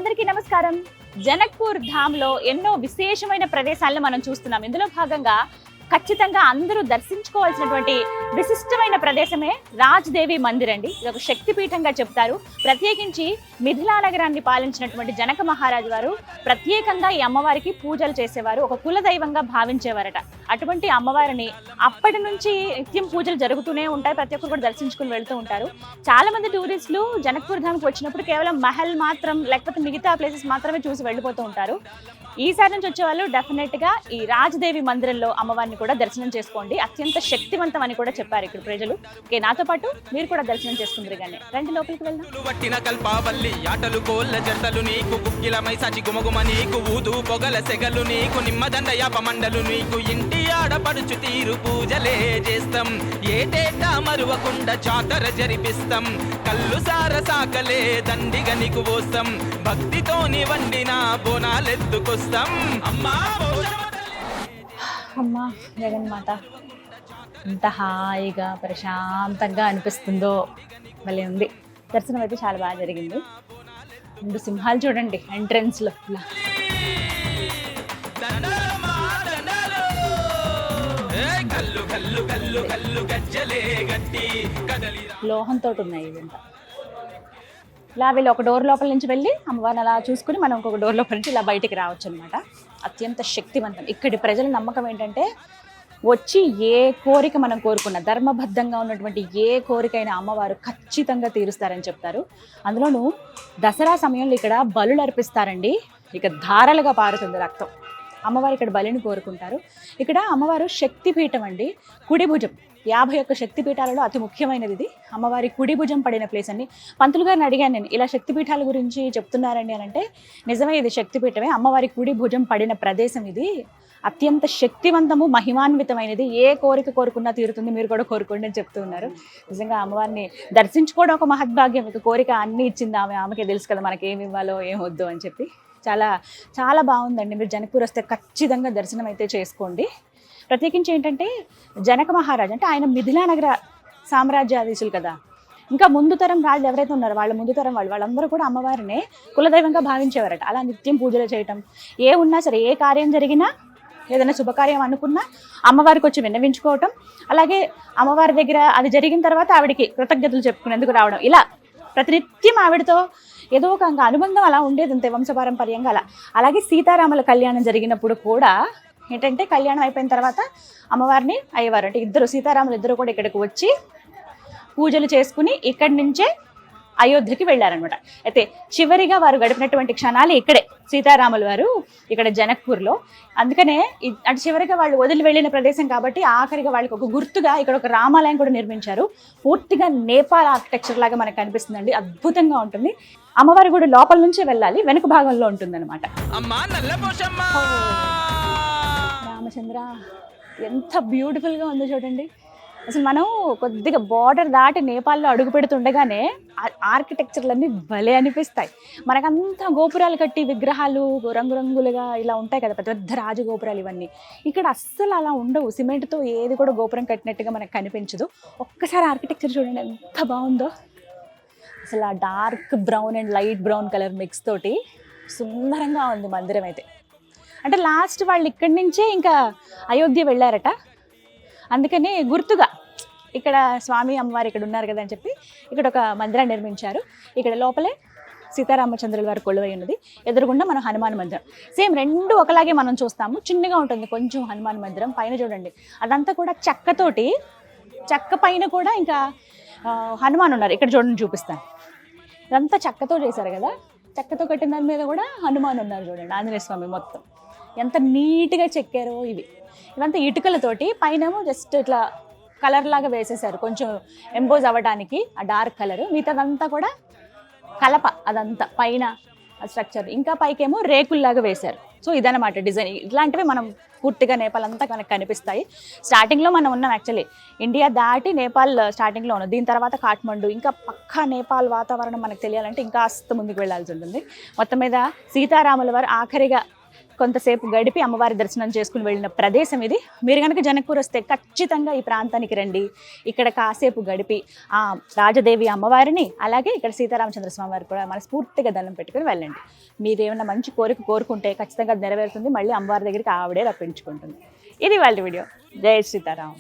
అందరికీ నమస్కారం. జనక్పూర్ ధామ్లో ఎన్నో విశేషమైన ప్రదేశాలను మనం చూస్తున్నాం. ఇందులో భాగంగా ఖచ్చితంగా అందరూ దర్శించుకోవాల్సినటువంటి విశిష్టమైన ప్రదేశమే రాజ్దేవి మందిర్ అండి. ఇది ఒక శక్తిపీఠంగా చెప్తారు. ప్రత్యేకించి మిథిలా నగరాన్ని పాలించినటువంటి జనక మహారాజు వారు ప్రత్యేకంగా ఈ అమ్మవారికి పూజలు చేసేవారు, ఒక కులదైవంగా భావించేవారట. అటువంటి అమ్మవారిని అప్పటి నుంచి నిత్యం పూజలు జరుగుతూనే ఉంటాయి, ప్రతి ఒక్కరు కూడా దర్శించుకుని వెళ్తూ ఉంటారు. చాలా మంది టూరిస్టులు జనక్పూర్ ధామ్కి వచ్చినప్పుడు కేవలం మహల్ మాత్రం లేకపోతే మిగతా ప్లేసెస్ మాత్రమే చూసి వెళ్ళిపోతూ ఉంటారు. ఈసారి నుంచి వచ్చే వాళ్ళు డెఫినెట్గా ఈ రాజ్దేవి మందిరంలో అమ్మవారిని కూడా దర్శనం చేసుకోండి. అత్యంత శక్తివంతం అని కూడా చెప్పారు ఇక్కడ ప్రజలు. ఓకే, నాతో పాటు మీరు కూడా దర్శనం చేసుకుందరు కానీ రండి లోపలికి వెళ్దాం. ఆడపడుచు తీరు పూజలే చేస్తాం, ఏటేటా మరువకుండా జాతర జరిపిస్తాం, కళ్ళు సార సాకలే దండిగా నీకు పోస్తాం, భక్తితోని వండిన బోనాలెత్తుకొస్తాం. అమ్మా జగన్మాత ఎంత హాయిగా ప్రశాంతంగా అనిపిస్తుందో, భలే ఉంది. దర్శనం అయితే చాలా బాగా జరిగింది. 2 సింహాలు చూడండి ఎంట్రన్స్లో. లోహంతో ఉన్నాయి ఇదంతా. ఇలా వీళ్ళు ఒక డోర్ లోపల నుంచి వెళ్ళి అమ్మవారిని అలా చూసుకుని మనం ఇంకొక డోర్ లోపల నుంచి ఇలా బయటికి రావచ్చు అనమాట. అత్యంత శక్తివంతం. ఇక్కడి ప్రజల నమ్మకం ఏంటంటే వచ్చి ఏ కోరిక మనం కోరుకున్న ధర్మబద్ధంగా ఉన్నటువంటి ఏ కోరికైనా అమ్మవారు ఖచ్చితంగా తీరుస్తారని చెప్తారు. అందులోనూ దసరా సమయంలో ఇక్కడ బలులు అర్పిస్తారండి. ఇక ధారలుగా పారుతుంది రక్తం. అమ్మవారు ఇక్కడ బలిని కోరుకుంటారు. ఇక్కడ అమ్మవారు శక్తిపీఠం అండి. కుడి భుజం 51 శక్తిపీఠాలలో అతి ముఖ్యమైనది ఇది. అమ్మవారి కుడి భుజం పడిన ప్లేస్ అండి. పంతులు గారిని అడిగాను నేను, ఇలా శక్తిపీఠాల గురించి చెప్తున్నారండి అని అంటే, నిజమే ఇది శక్తిపీఠమే. అమ్మవారి కుడి భుజం పడిన ప్రదేశం ఇది. అత్యంత శక్తివంతము, మహిమాన్వితమైనది. ఏ కోరిక కోరుకున్నా తీరుతుంది, మీరు కూడా కోరుకోండి అని చెప్తూ ఉన్నారు. నిజంగా అమ్మవారిని దర్శించుకోవడం ఒక మహద్భాగ్యం. ఇక కోరిక అన్నీ ఇచ్చింది ఆమెకే తెలుసు కదా మనకి ఏమి ఇవ్వాలో ఏం వద్దు అని చెప్పి. చాలా చాలా బాగుందండి. మీరు జనక్పూర్ వస్తే ఖచ్చితంగా దర్శనం అయితే చేసుకోండి. ప్రత్యేకించి ఏంటంటే జనక మహారాజు అంటే ఆయన మిథిలా నగర సామ్రాజ్యాధీశులు కదా. ఇంకా ముందు తరం రాజులు ఎవరైతే ఉన్నారో వాళ్ళ ముందు తరం వాళ్ళందరూ కూడా అమ్మవారినే కులదైవంగా భావించేవారట. అలా నిత్యం పూజలు చేయటం, ఏ ఉన్నా సరే ఏ కార్యం జరిగినా ఏదైనా శుభకార్యం అనుకున్నా అమ్మవారికి వచ్చి విన్నవించుకోవటం, అలాగే అమ్మవారి దగ్గర అది జరిగిన తర్వాత ఆవిడికి కృతజ్ఞతలు చెప్పుకునేందుకు రావడం, ఇలా ప్రతినిత్యం ఆవిడతో ఏదో ఒక అనుబంధం అలా ఉండేది అంతే వంశపారంపర్యంగా. అలాగే సీతారాముల కళ్యాణం జరిగినప్పుడు కూడా ఏంటంటే కళ్యాణం అయిపోయిన తర్వాత అమ్మవారిని అయ్యేవారు అంటే ఇద్దరు సీతారాములు ఇద్దరు కూడా ఇక్కడికి వచ్చి పూజలు చేసుకుని ఇక్కడి నుంచే అయోధ్యకి వెళ్ళారనమాట. అయితే చివరిగా వారు గడిపినటువంటి క్షణాలు ఇక్కడే సీతారాములు వారు ఇక్కడ జనక్పూర్లో. అందుకనే అటు చివరిగా వాళ్ళు వదిలి వెళ్ళిన ప్రదేశం కాబట్టి ఆఖరిగా వాళ్ళకి ఒక గుర్తుగా ఇక్కడ ఒక రామాలయం కూడా నిర్మించారు. పూర్తిగా నేపాల్ ఆర్కిటెక్చర్ లాగా మనకు కనిపిస్తుందండి. అద్భుతంగా ఉంటుంది. అమ్మవారి గుడి లోపల నుంచే వెళ్ళాలి, వెనుక భాగంలో ఉంటుంది అనమాట. రామచంద్ర ఎంత బ్యూటిఫుల్గా ఉందో చూడండి. అసలు మనం కొద్దిగా బార్డర్ దాటి నేపాల్లో అడుగు పెడుతుండగానే ఆర్కిటెక్చర్లన్నీ భలే అనిపిస్తాయి. మనకంతా గోపురాలు కట్టి విగ్రహాలు రంగురంగులుగా ఇలా ఉంటాయి కదా, పెద్ద పెద్ద రాజగోపురాలు ఇవన్నీ. ఇక్కడ అస్సలు అలా ఉండవు. సిమెంట్తో ఏది కూడా గోపురం కట్టినట్టుగా మనకు కనిపించదు. ఒక్కసారి ఆర్కిటెక్చర్ చూడండి ఎంత బాగుందో. అసలు ఆ dark brown and light brown colour mix తోటి సుందరంగా ఉంది మందిరం అయితే. అంటే లాస్ట్ వాళ్ళు ఇక్కడి నుంచే ఇంకా అయోధ్య వెళ్ళారట. అందుకని గుర్తుగా ఇక్కడ స్వామి అమ్మవారు ఇక్కడ ఉన్నారు కదా అని చెప్పి ఇక్కడ ఒక మందిరాన్ని నిర్మించారు. ఇక్కడ లోపలే సీతారామచంద్రుల వారు కొలువై ఉన్నది. ఎదురుగుండా మనం హనుమాన్ మందిరం. సేమ్ రెండు ఒకలాగే మనం చూస్తాము. చిన్నగా ఉంటుంది కొంచెం హనుమాన్ మందిరం. పైన చూడండి అదంతా కూడా చెక్కతోటి, చెక్క పైన కూడా ఇంకా హనుమాన్ ఉన్నారు. ఇక్కడ చూడండి చూపిస్తాను. ఇదంతా చెక్కతో చేశారు కదా, చెక్కతో కట్టిన దాని మీద కూడా హనుమాన్ ఉన్నారు చూడండి. ఆంజనేయ స్వామి మొత్తం ఎంత నీట్గా చెక్కారో. ఇవంతా ఇటుకలతోటి పైన జస్ట్ ఇట్లా కలర్ లాగా వేసేసారు కొంచెం ఎంబోజ్ అవ్వడానికి ఆ డార్క్ కలర్. మిగతాదంతా కూడా కలప, అదంతా పైన స్ట్రక్చర్. ఇంకా పైకేమో రేకుల్లాగా వేశారు. సో ఇదన్నమాట డిజైన్. ఇట్లాంటివి మనం పూర్తిగా నేపాల్ అంతా మనకు కనిపిస్తాయి. స్టార్టింగ్లో మనం ఉన్నాం యాక్చువల్లీ, ఇండియా దాటి నేపాల్ స్టార్టింగ్లో ఉన్నాం. దీని తర్వాత కాఠ్మండు. ఇంకా పక్కా నేపాల్ వాతావరణం మనకు తెలియాలంటే ఇంకా కాస్త ముందుకు వెళ్ళాల్సి ఉంటుంది. మొత్తం మీద సీతారాముల వారు ఆఖరిగా కొంతసేపు గడిపి అమ్మవారి దర్శనం చేసుకుని వెళ్ళిన ప్రదేశం ఇది. మీరు కనుక జనక్పూర్ వస్తే ఖచ్చితంగా ఈ ప్రాంతానికి రండి. ఇక్కడ కాసేపు గడిపి ఆ రాజదేవి అమ్మవారిని అలాగే ఇక్కడ సీతారామచంద్ర స్వామి వారికి కూడా మనస్ఫూర్తిగా దండం పెట్టుకుని వెళ్ళండి. మీరేమన్నా మంచి కోరిక కోరుకుంటే ఖచ్చితంగా అది నెరవేరుతుంది. మళ్ళీ అమ్మవారి దగ్గరికి ఆవిడే రప్పించుకుంటుంది. ఇది వాళ్ళ వీడియో. జై సీతారాం.